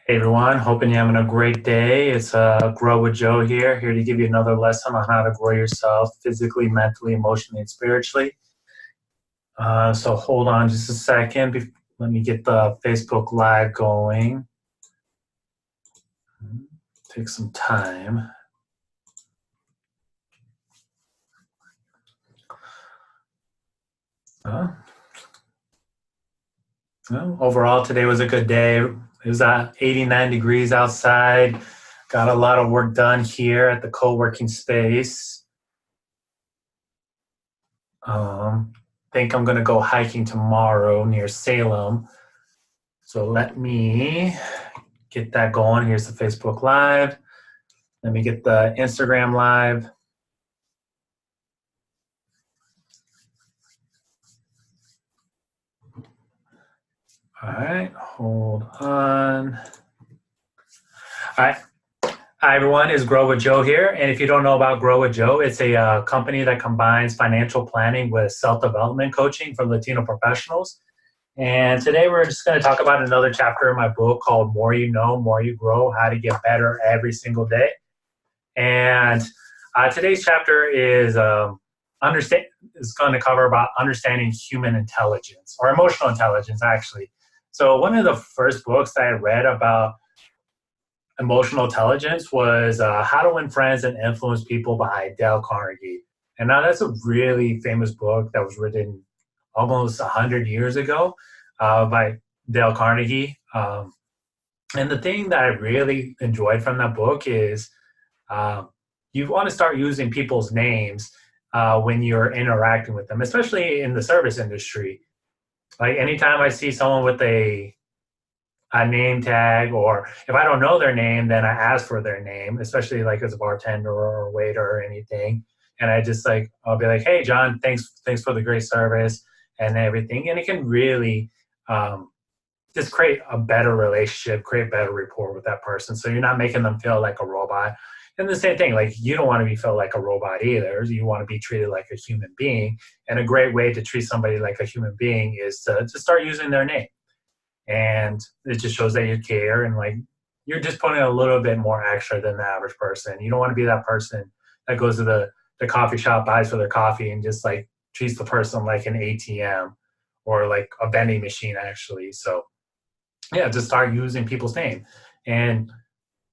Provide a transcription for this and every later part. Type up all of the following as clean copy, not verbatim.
Hey everyone, hoping you're having a great day. It's Grow with Joe here to give you another lesson on how to grow yourself physically, mentally, emotionally, and spiritually. So hold on just a second. Let me get the Facebook Live going. Take some time. Uh, well, overall, today was a good day. It was 89 degrees outside. Got a lot of work done here at the co-working space. Think I'm gonna go hiking tomorrow near Salem. So let me get that going. Here's the Facebook Live. Let me get the Instagram Live. All right, hold on. All right. Hi, everyone. It's Grow with Joe here. And if you don't know about Grow with Joe, it's a company that combines financial planning with self development coaching for Latino professionals. And today we're just going to talk about another chapter in my book called More You Know, More You Grow, How to Get Better Every Single Day. And today's chapter is going to cover about understanding human intelligence or emotional intelligence, actually. So one of the first books that I read about emotional intelligence was How to Win Friends and Influence People by Dale Carnegie. And now that's a really famous book that was written almost 100 years ago by Dale Carnegie. And the thing that I really enjoyed from that book is um, you want to start using people's names when you're interacting with them, especially in the service industry. Like anytime I see someone with a name tag, or if I don't know their name, then I ask for their name, especially like as a bartender or a waiter or anything. And I just I'll be like, "Hey, John, thanks for the great service and everything." And it can really just create a better relationship, create better rapport with that person. So you're not making them feel like a robot. And the same thing, like you don't want to be felt like a robot either. You want to be treated like a human being. And a great way to treat somebody like a human being is to start using their name. And it just shows that you care and like you're just putting a little bit more extra than the average person. You don't want to be that person that goes to the coffee shop, buys for their coffee, and just like treats the person like an ATM or like a vending machine, actually. So yeah, just start using people's name. And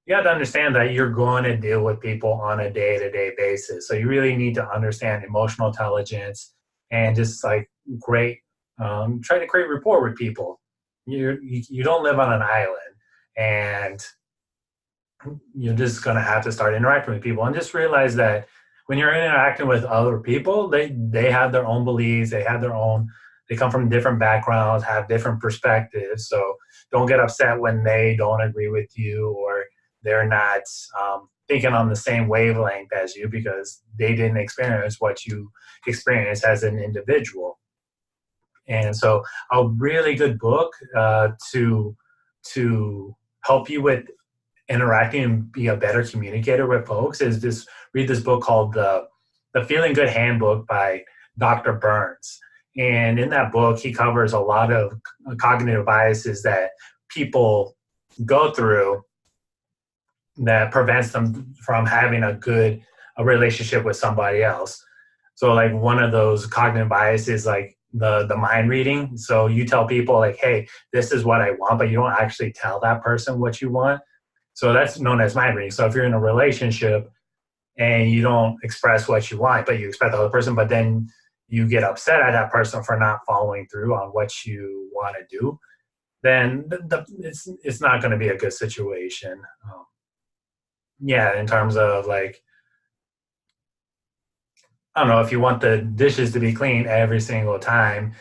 you have to understand that you're going to deal with people on a day-to-day basis. So you really need to understand emotional intelligence and just like great, try to create rapport with people. You don't live on an island, and you're just going to have to start interacting with people and just realize that when you're interacting with other people, they have their own beliefs, they come from different backgrounds, have different perspectives. So don't get upset when they don't agree with you, or they're not thinking on the same wavelength as you, because they didn't experience what you experienced as an individual. And so a really good book to help you with interacting and be a better communicator with folks is this read this book called the Feeling Good Handbook by Dr. Burns. And in that book, he covers a lot of cognitive biases that people go through that prevents them from having a relationship with somebody else. So like one of those cognitive biases, like the mind reading. So you tell people like, hey, this is what I want, but you don't actually tell that person what you want. So that's known as mind reading. So if you're in a relationship and you don't express what you want, but you expect the other person, but then you get upset at that person for not following through on what you want to do, then it's not going to be a good situation. Yeah, in terms of like, I don't know, if you want the dishes to be clean every single time,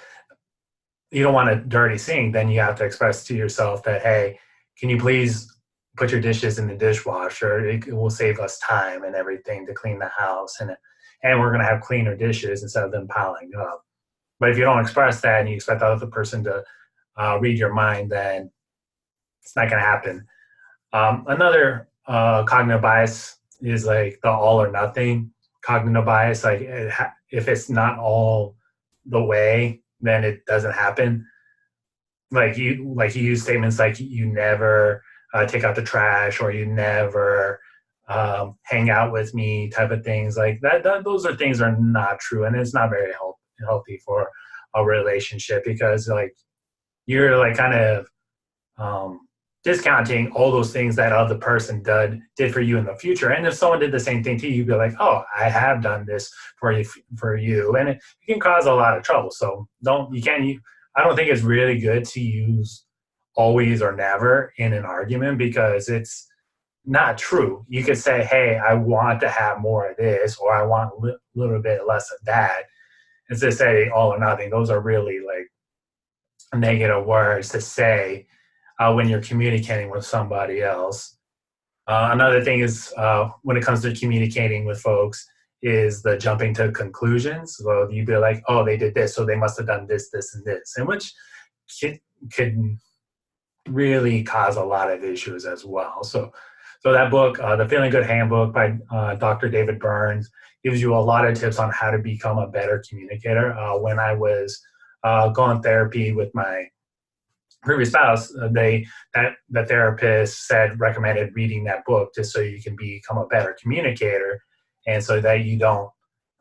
you don't want a dirty sink, then you have to express to yourself that, hey, can you please put your dishes in the dishwasher? It will save us time and everything to clean the house, and we're going to have cleaner dishes instead of them piling up. But if you don't express that and you expect the other person to read your mind, then it's not going to happen. Another cognitive bias is like the all or nothing cognitive bias. Like if it's not all the way, then it doesn't happen. Like you use statements like you never take out the trash, or you never hang out with me, type of things like that. Those are things are not true, and it's not very healthy for a relationship, because like you're like kind of um, discounting all those things that other person did for you in the future. And if someone did the same thing to you, you'd be like, oh, I have done this for you, and it can cause a lot of trouble. So I don't think it's really good to use always or never in an argument, because it's not true. You could say, hey, I want to have more of this, or I want a little bit less of that. Instead of saying all or nothing, those are really like negative words to say when you're communicating with somebody else. Another thing is when it comes to communicating with folks is the jumping to conclusions. So you'd be like, oh, they did this, so they must have done this, this, and this, and which could really cause a lot of issues as well. So that book, The Feeling Good Handbook by Dr. David Burns, gives you a lot of tips on how to become a better communicator. When I was going therapy with my previous spouse, the therapist recommended reading that book just so you can become a better communicator, and so that you don't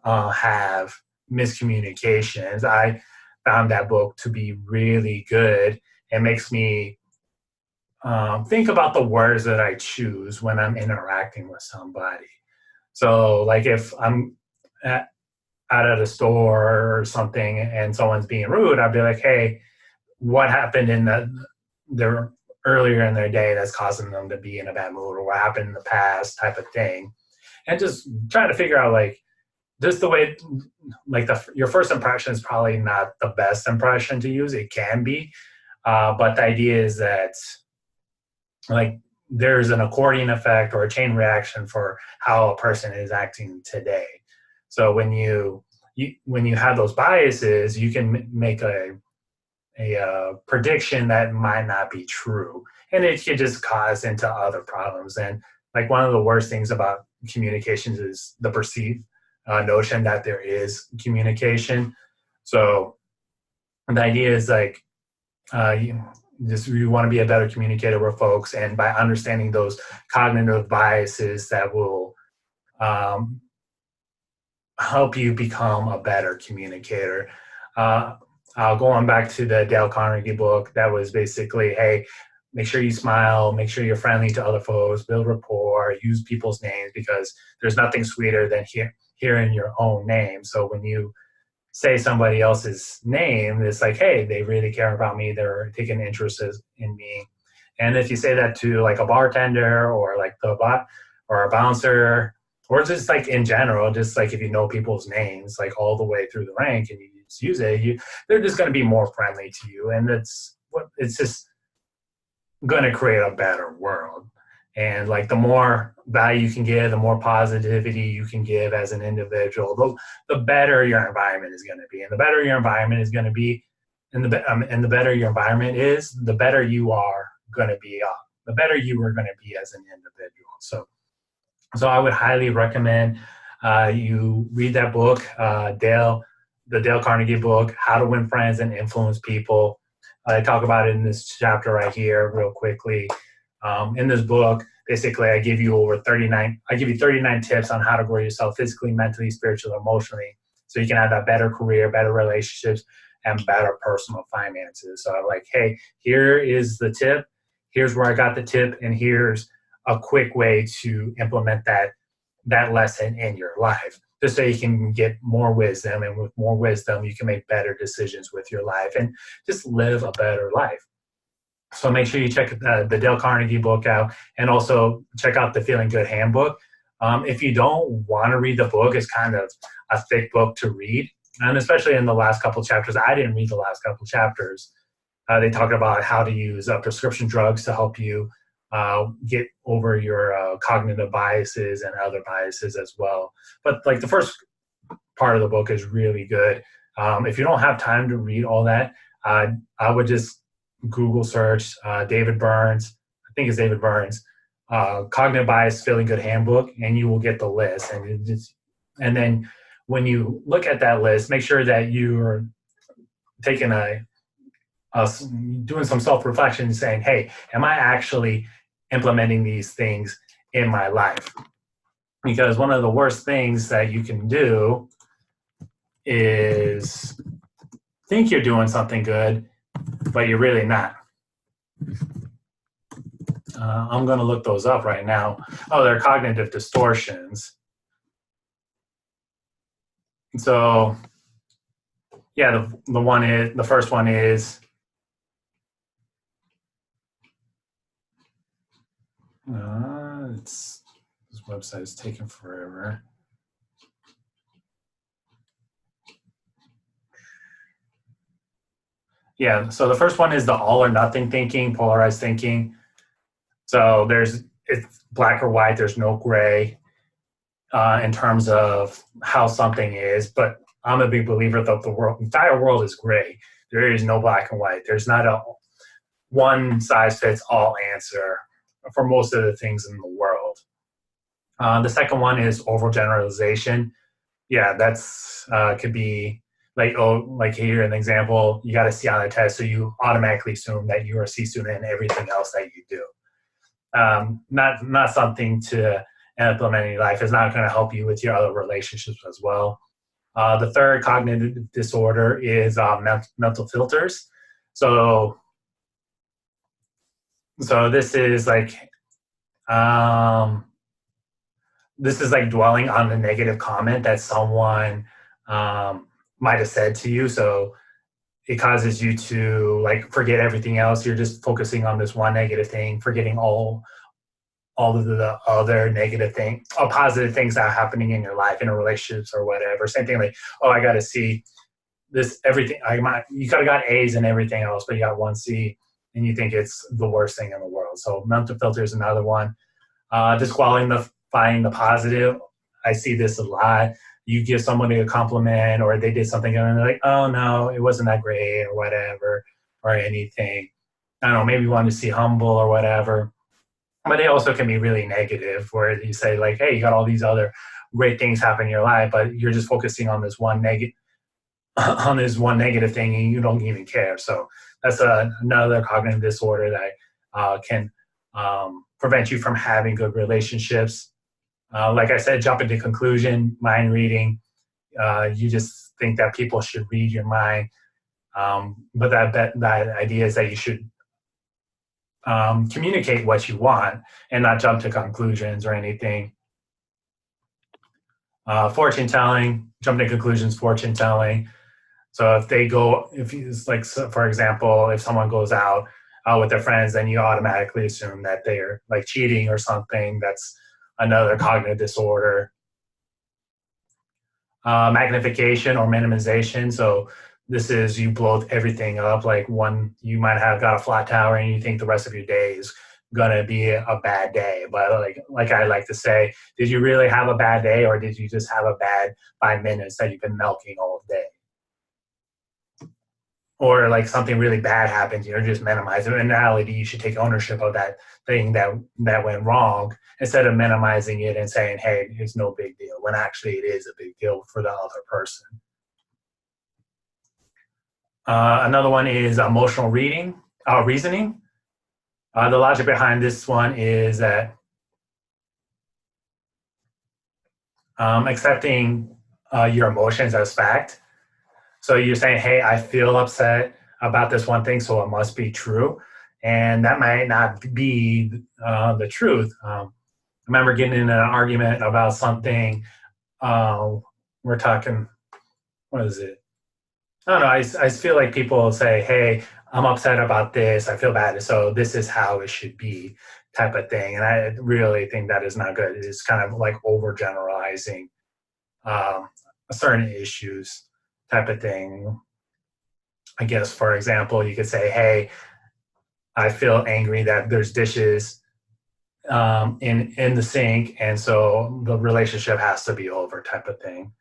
have miscommunications. I found that book to be really good. It makes me think about the words that I choose when I'm interacting with somebody. So, like if I'm out at a store or something and someone's being rude, I'd be like, hey, what happened in their earlier in their day that's causing them to be in a bad mood, or what happened in the past, type of thing. And just try to figure out like just the way, like your first impression is probably not the best impression to use. It can be, but the idea is that like there's an accordion effect or a chain reaction for how a person is acting today. So when you have those biases, you can make a prediction that might not be true, and it could just cause into other problems. And like one of the worst things about communications is the perceived notion that there is communication. So the idea is like you want to be a better communicator with folks, and by understanding those cognitive biases that will help you become a better communicator. Going back to the Dale Carnegie book, that was basically, hey, make sure you smile, make sure you're friendly to other folks, build rapport, use people's names, because there's nothing sweeter than hearing your own name. So when you say somebody else's name, it's like, hey, they really care about me, they're taking interest in me. And if you say that to like a bartender or like or a bouncer, or just like in general, just like if you know people's names like all the way through the rank and you just use it, they're just going to be more friendly to you, and it's just going to create a better world. And like the more value you can give, the more positivity you can give as an individual, the better your environment is going to be. And the better your environment is going to be, and the better your environment is, the better you are going to be, the better you are going to be as an individual. So I would highly recommend you read that book, the Dale Carnegie book, How to Win Friends and Influence People. I talk about it in this chapter right here real quickly. In this book, basically, I give you 39 tips on how to grow yourself physically, mentally, spiritually, emotionally, so you can have that better career, better relationships, and better personal finances. So I'm like, hey, here is the tip. Here's where I got the tip, and here's a quick way to implement that lesson in your life, just so you can get more wisdom, and with more wisdom, you can make better decisions with your life and just live a better life. So make sure you check the Dale Carnegie book out, and also check out the Feeling Good Handbook. If you don't want to read the book, it's kind of a thick book to read. And especially in the last couple chapters, I didn't read the last couple chapters. They talk about how to use prescription drugs to help you get over your cognitive biases and other biases as well. But like the first part of the book is really good. If you don't have time to read all that, I would just Google search David Burns, I think it's David Burns, Cognitive Bias Feeling Good Handbook, and you will get the list. And then when you look at that list, make sure that you're taking doing some self-reflection, saying, hey, am I actually implementing these things in my life. Because one of the worst things that you can do is think you're doing something good, but you're really not. I'm going to look those up right now. Oh, they're cognitive distortions. So, yeah, the first one is this website is taking forever. Yeah, so the first one is the all or nothing thinking, polarized thinking. So it's black or white. There's no gray in terms of how something is. But I'm a big believer that the entire world is gray. There is no black and white. There's not a one size fits all answer for most of the things in the world. The second one is overgeneralization. Yeah, that's could be like here an example. You got a C on a test, so you automatically assume that you're a C student in everything else that you do. Not something to implement in your life. It's not going to help you with your other relationships as well. The third cognitive disorder is mental filters. So this is um, dwelling on the negative comment that someone might have said to you. So it causes you to forget everything else. You're just focusing on this one negative thing, forgetting all of the other negative things or positive things that are happening in your life, in relationships or whatever. Same thing, oh, I got to see this everything. You could have got A's and everything else, but you got one C, and you think it's the worst thing in the world. So mental filter is another one. Disqualifying the positive. I see this a lot. You give somebody a compliment or they did something and they're like, oh no, it wasn't that great or whatever or anything. I don't know, maybe you want to see humble or whatever. But they also can be really negative where you say hey, you got all these other great things happen in your life, but you're just focusing on this one negative thing and you don't even care. So that's another cognitive disorder that can prevent you from having good relationships. Like I said, jump into conclusion, mind reading. You just think that people should read your mind. But that idea is that you should communicate what you want and not jump to conclusions or anything. Fortune telling, jump to conclusions, fortune telling. So if it's for example, if someone goes out with their friends, then you automatically assume that they're cheating or something. That's another cognitive disorder. Magnification or minimization. So this is you blow everything up. You might have got a flat tower and you think the rest of your day is gonna be a bad day. But like I like to say, did you really have a bad day or did you just have a bad 5 minutes that you've been milking all day? Or something really bad happens, you're just minimizing it. In reality, you should take ownership of that thing that went wrong instead of minimizing it and saying, hey, it's no big deal, when actually it is a big deal for the other person. Another one is emotional reasoning. The logic behind this one is that accepting your emotions as fact. So you're saying, hey, I feel upset about this one thing, so it must be true. And that might not be the truth. I remember getting in an argument about something. We're talking, what is it? I don't know. I feel like people say, hey, I'm upset about this. I feel bad. So this is how it should be type of thing. And I really think that is not good. It's kind of overgeneralizing certain issues type of thing. I guess, for example, you could say, hey, I feel angry that there's dishes in the sink, and so the relationship has to be over type of thing.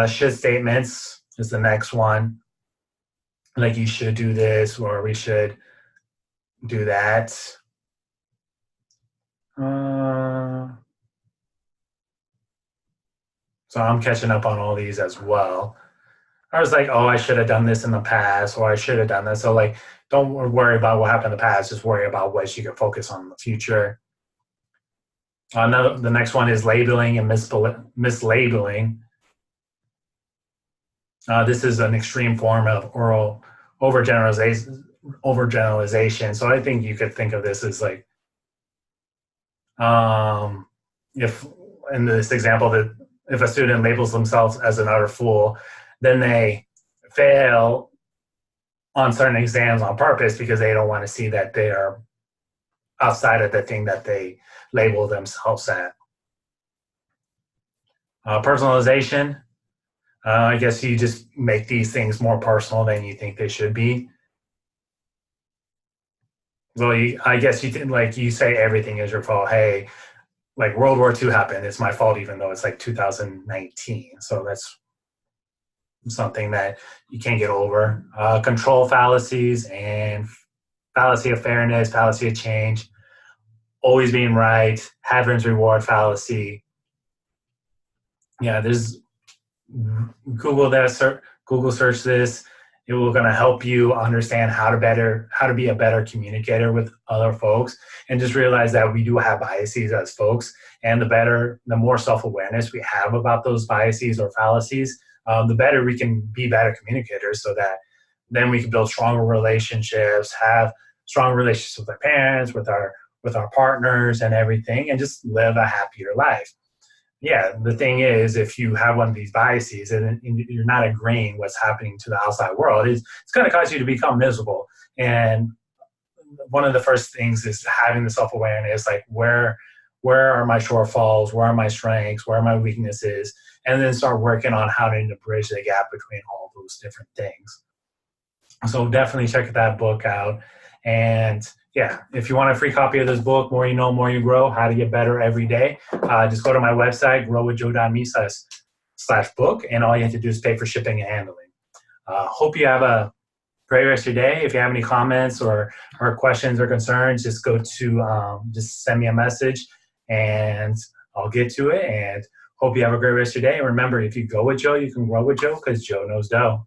Should statements is the next one. You should do this or we should do that. So I'm catching up on all these as well. I was like, oh, I should have done this in the past, or I should have done this. So like, don't worry about what happened in the past. Just worry about what you can focus on in the future. The next one is labeling and mislabeling. This is an extreme form of oral overgeneralization. Overgeneralization. So I think you could think of this as like, um, if in this example that if a student labels themselves as an utter fool, then they fail on certain exams on purpose because they don't want to see that they are outside of the thing that they label themselves at. Personalization. I guess you just make these things more personal than you think they should be. Well, I guess you did, like you say everything is your fault. Hey, like World War II happened, it's my fault, even though it's like 2019. So that's something that you can't get over. Control fallacies and fallacy of fairness, fallacy of change, always being right, Hadron's reward fallacy. Yeah, there's Google that, Google search this. It will going to help you understand how to be a better communicator with other folks, and just realize that we do have biases as folks, and the more self-awareness we have about those biases or fallacies, the better we can be better communicators, so that then we can build stronger relationships, have strong relationships with our parents, with our partners and everything, and just live a happier life. Yeah, the thing is, if you have one of these biases and you're not agreeing what's happening to the outside world, it's going to cause you to become miserable. And one of the first things is having the self-awareness, like where are my shortfalls, where are my strengths, where are my weaknesses, and then start working on how to bridge the gap between all those different things. So definitely check that book out. And yeah, if you want a free copy of this book, More You Know, More You Grow, How to Get Better Every Day, just go to my website, growwithjoe.me/slash book, and all you have to do is pay for shipping and handling. Hope you have a great rest of your day. If you have any comments or questions or concerns, just go to, just send me a message and I'll get to it. And hope you have a great rest of your day. And remember, if you go with Joe, you can grow with Joe, because Joe knows dough.